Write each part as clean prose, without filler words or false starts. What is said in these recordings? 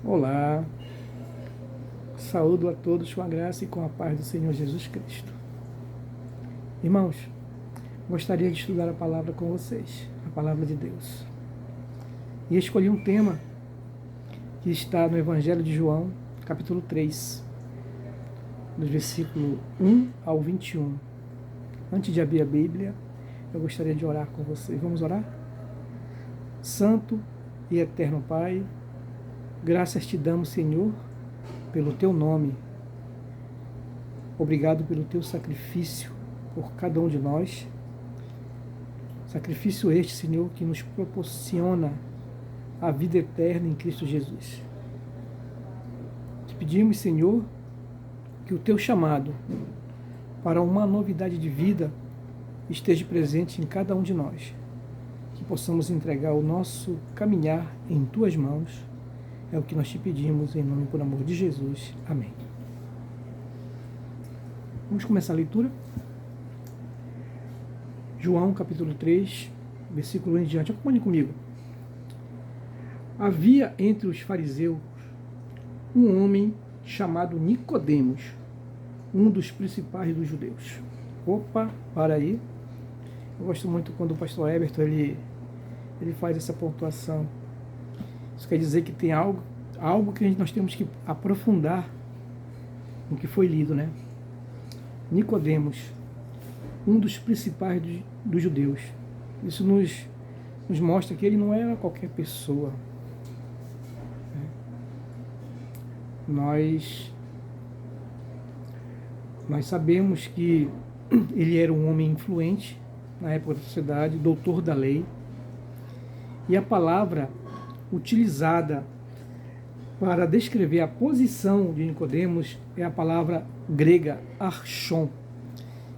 Olá, saúdo a todos com a graça e com a paz do Senhor Jesus Cristo. Irmãos, gostaria de estudar a palavra com vocês, a palavra de Deus. E escolhi um tema que está no Evangelho de João, capítulo 3, do versículo 1 ao 21. Antes de abrir a Bíblia, eu gostaria de orar com vocês. Vamos orar? Santo e eterno Pai, graças te damos, Senhor, pelo teu nome. Obrigado pelo teu sacrifício por cada um de nós. Sacrifício este, Senhor, que nos proporciona a vida eterna em Cristo Jesus. Te pedimos, Senhor, que o teu chamado para uma novidade de vida esteja presente em cada um de nós. Que possamos entregar o nosso caminhar em tuas mãos. É o que nós te pedimos, em nome e por amor de Jesus. Amém. Vamos começar a leitura. João, capítulo 3, versículo 1 em diante. Acompanhe comigo. Havia entre os fariseus um homem chamado Nicodemos, um dos principais dos judeus. Opa, para aí. Eu gosto muito quando o pastor Everton ele faz essa pontuação. Isso quer dizer que tem algo que nós temos que aprofundar no que foi lido, né? Nicodemos, um dos principais dos judeus. Isso nos mostra que ele não era qualquer pessoa. Nós sabemos que ele era um homem influente na época da sociedade, doutor da lei, e a palavra utilizada para descrever a posição de Nicodemos é a palavra grega archon,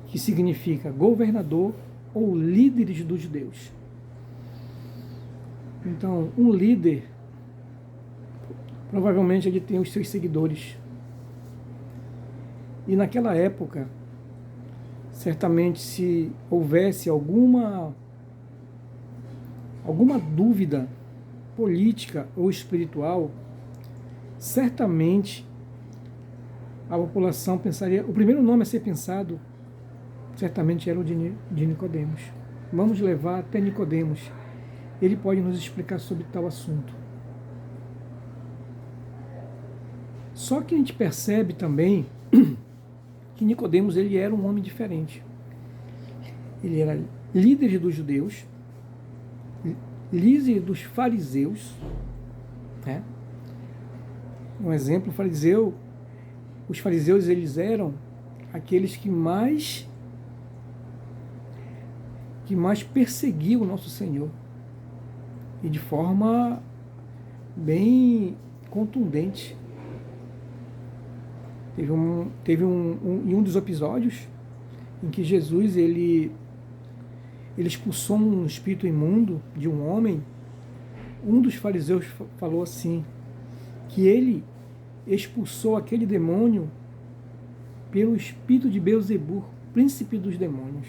que significa governador ou líderes dos judeus. Então, um líder, provavelmente ele tem os seus seguidores. E naquela época, certamente se houvesse alguma dúvida política ou espiritual, certamente a população pensaria, o primeiro nome a ser pensado certamente era o de Nicodemos. Vamos levar até Nicodemos. Ele pode nos explicar sobre tal assunto. Só que a gente percebe também que Nicodemos ele era um homem diferente. Ele era líder dos judeus, líder dos fariseus, né? Um exemplo, os fariseus eles eram aqueles que mais perseguiam o nosso Senhor, e de forma bem contundente. Teve um dos episódios em que Jesus ele expulsou um espírito imundo de um homem. Um dos fariseus falou assim, que ele expulsou aquele demônio pelo espírito de Beelzebul, príncipe dos demônios.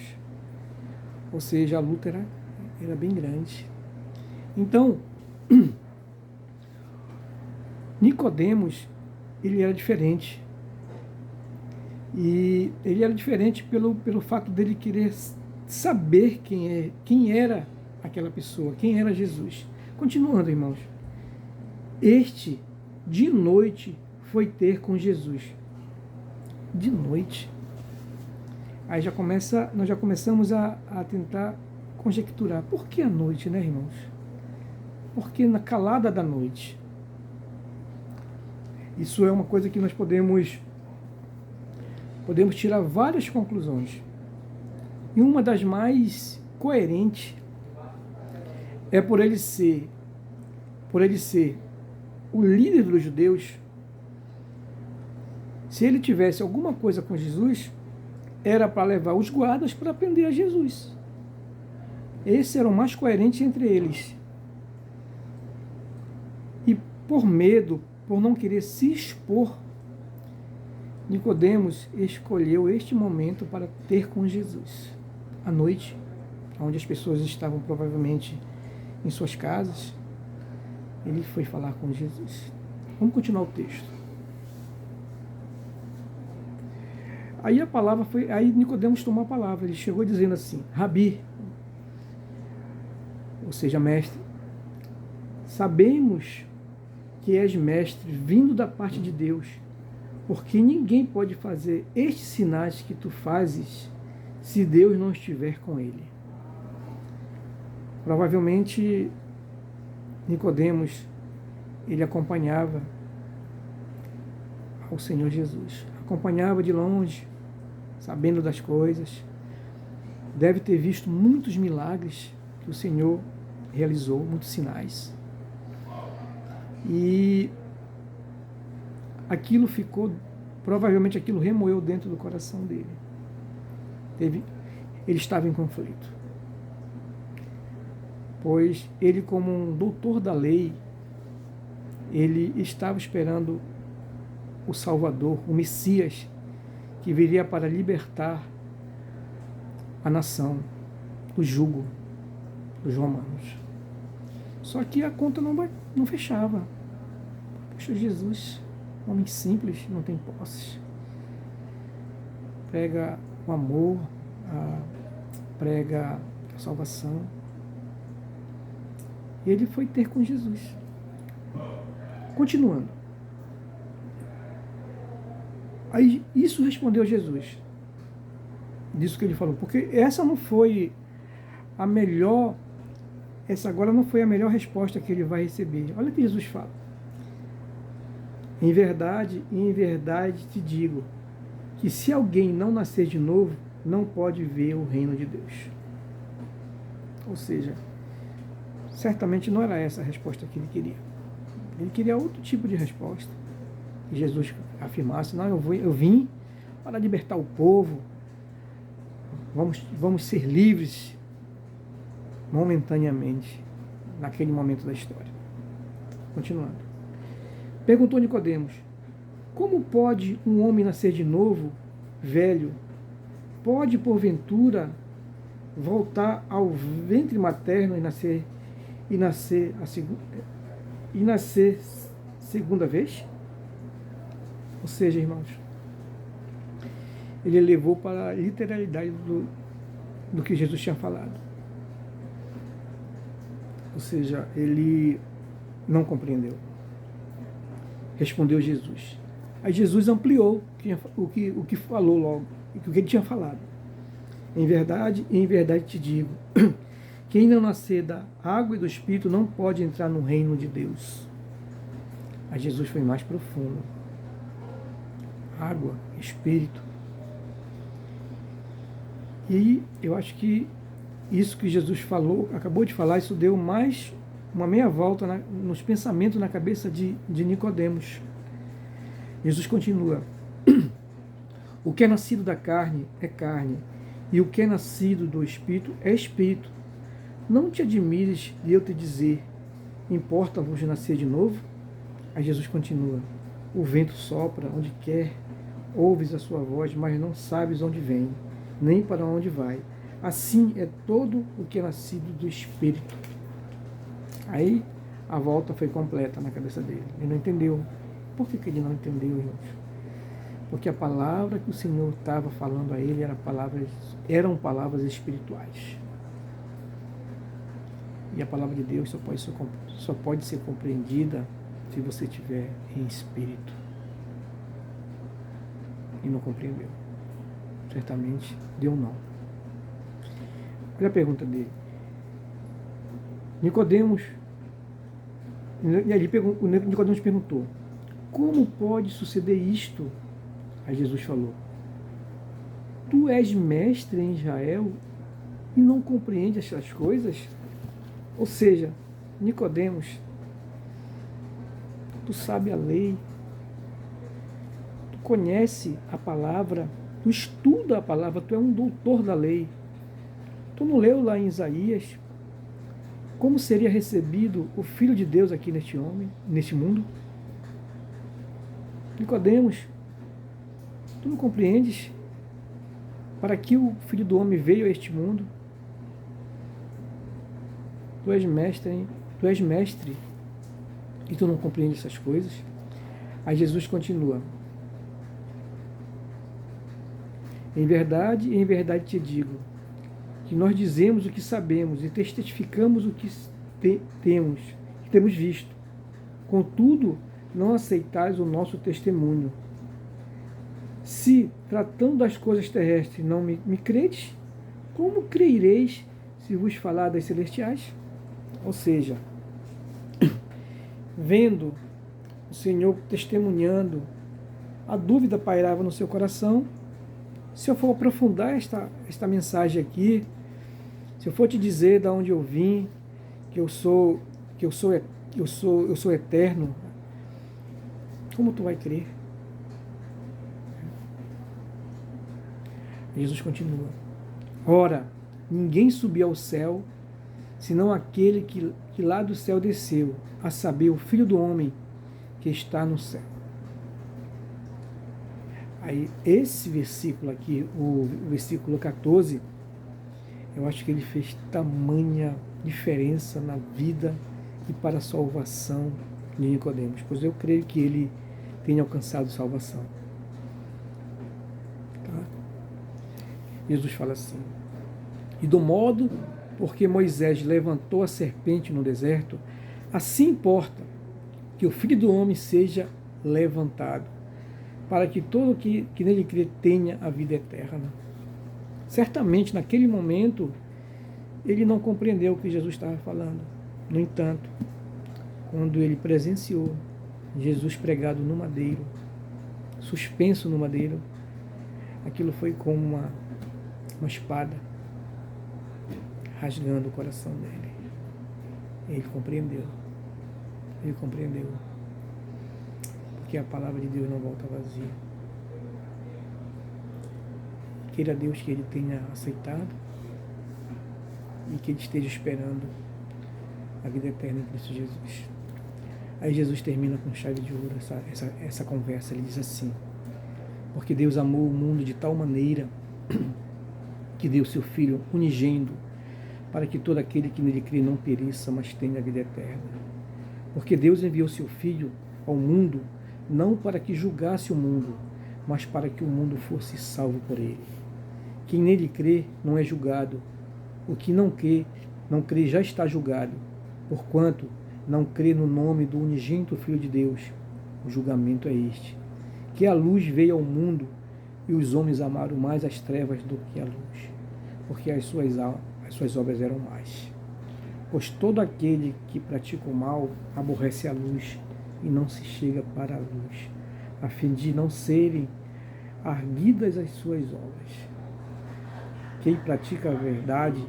Ou seja, a luta era bem grande. Então, Nicodemos, ele era diferente. E ele era diferente pelo fato dele querer saber quem era aquela pessoa, quem era Jesus. Continuando, irmãos. Este, de noite, foi ter com Jesus. De noite. Aí nós já começamos a tentar conjecturar. Por que a noite, né, irmãos? Porque na calada da noite. Isso é uma coisa que nós podemos tirar várias conclusões. E uma das mais coerentes é por ele ser o líder dos judeus. Se ele tivesse alguma coisa com Jesus, era para levar os guardas para prender a Jesus. Esse era o mais coerente entre eles. E por medo, por não querer se expor, Nicodemos escolheu este momento para ter com Jesus. À noite, onde as pessoas estavam provavelmente em suas casas, ele foi falar com Jesus. Vamos continuar o texto. Aí a palavra foi, aí Nicodemos tomou a palavra, ele chegou dizendo assim: Rabi, ou seja, mestre, sabemos que és mestre vindo da parte de Deus, porque ninguém pode fazer estes sinais que tu fazes se Deus não estiver com ele. Provavelmente Nicodemos, ele acompanhava ao Senhor Jesus, acompanhava de longe, sabendo das coisas, deve ter visto muitos milagres que o Senhor realizou, muitos sinais. E aquilo ficou, provavelmente aquilo remoeu dentro do coração dele. Ele estava em conflito. Pois ele, como um doutor da lei, ele estava esperando o Salvador, o Messias, que viria para libertar a nação do jugo dos romanos. Só que a conta não fechava. Poxa, Jesus, homem simples, não tem posses. Prega o amor, prega a salvação. E ele foi ter com Jesus. Continuando. Aí isso respondeu Jesus. Disso que ele falou. Porque essa não foi a melhor, essa agora não foi a melhor resposta que ele vai receber. Olha o que Jesus fala. Em verdade te digo, que se alguém não nascer de novo, não pode ver o reino de Deus. Ou seja, certamente não era essa a resposta que ele queria. Ele queria outro tipo de resposta. Que Jesus afirmasse: não, eu vim para libertar o povo, vamos ser livres momentaneamente, naquele momento da história. Continuando. Perguntou Nicodemos: como pode um homem nascer de novo, velho? Pode, porventura, voltar ao ventre materno e nascer segunda vez? Ou seja, irmãos, ele levou para a literalidade do que Jesus tinha falado. Ou seja, ele não compreendeu. Respondeu Jesus. Aí Jesus ampliou o que falou logo, o que ele tinha falado. Em verdade te digo, quem não nascer da água e do Espírito não pode entrar no reino de Deus. Aí Jesus foi mais profundo. Água, Espírito. E eu acho que isso que Jesus falou, acabou de falar, isso deu mais uma meia volta nos pensamentos na cabeça de Nicodemos. Jesus continua: o que é nascido da carne é carne, e o que é nascido do Espírito é Espírito. Não te admires de eu te dizer: importa-vos nascer de novo? Aí Jesus continua: o vento sopra onde quer, ouves a sua voz, mas não sabes onde vem, nem para onde vai. Assim é todo o que é nascido do Espírito. Aí a volta foi completa na cabeça dele. Ele não entendeu. Por que ele não entendeu, irmãos? Porque a palavra que o Senhor estava falando a ele eram palavras espirituais. E a palavra de Deus só pode ser compreendida se você estiver em espírito. E não compreendeu. Certamente deu não. Olha a pergunta dele. Nicodemos perguntou: como pode suceder isto? Aí Jesus falou: tu és mestre em Israel e não compreende essas coisas? Ou seja, Nicodemos, tu sabe a lei, tu conhece a palavra, tu estuda a palavra, tu é um doutor da lei. Tu não leu lá em Isaías como seria recebido o Filho de Deus aqui neste mundo? Nicodemos, tu não compreendes para que o Filho do Homem veio a este mundo? Tu és mestre e tu não compreendes essas coisas? Aí Jesus continua. Em verdade te digo, que nós dizemos o que sabemos e testificamos o que temos visto. Contudo, não aceitais o nosso testemunho. Se, tratando das coisas terrestres, não me credes, como creireis se vos falar das celestiais? Ou seja, vendo o Senhor testemunhando, a dúvida pairava no seu coração. Se eu for aprofundar esta mensagem aqui, se eu for te dizer de onde eu vim, que eu sou eterno, como tu vai crer? Jesus continua. Ora, ninguém subiu ao céu, senão aquele que lá do céu desceu, a saber, o Filho do Homem que está no céu. Aí, esse versículo aqui, o versículo 14, eu acho que ele fez tamanha diferença na vida e para a salvação de Nicodemos, pois eu creio que ele tenha alcançado salvação. Tá? Jesus fala assim: e do modo porque Moisés levantou a serpente no deserto, assim importa que o Filho do Homem seja levantado, para que todo que nele crê tenha a vida eterna. Certamente, naquele momento, ele não compreendeu o que Jesus estava falando. No entanto, quando ele presenciou Jesus pregado no madeiro, suspenso no madeiro, aquilo foi como uma espada rasgando o coração dele. Ele compreendeu. Ele compreendeu. Porque a palavra de Deus não volta vazia. Queira Deus que ele tenha aceitado e que ele esteja esperando a vida eterna em Cristo Jesus. Aí Jesus termina com chave de ouro essa conversa. Ele diz assim: porque Deus amou o mundo de tal maneira que deu seu Filho unigênito, para que todo aquele que nele crê não pereça, mas tenha a vida eterna. Porque Deus enviou seu Filho ao mundo, não para que julgasse o mundo, mas para que o mundo fosse salvo por ele. Quem nele crê não é julgado. O que não crê já está julgado, porquanto não crê no nome do unigênito Filho de Deus. O julgamento é este: que a luz veio ao mundo, e os homens amaram mais as trevas do que a luz, porque as suas obras eram más. Pois todo aquele que pratica o mal aborrece a luz e não se chega para a luz, a fim de não serem arguidas as suas obras. Quem pratica a verdade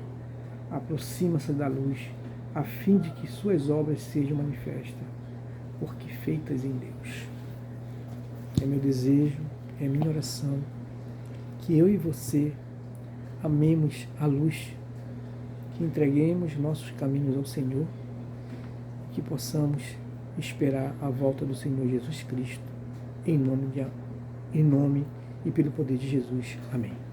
aproxima-se da luz, a fim de que suas obras sejam manifestas, porque feitas em Deus. É meu desejo, é minha oração, que eu e você amemos a luz, que entreguemos nossos caminhos ao Senhor, que possamos esperar a volta do Senhor Jesus Cristo, em nome e pelo poder de Jesus. Amém.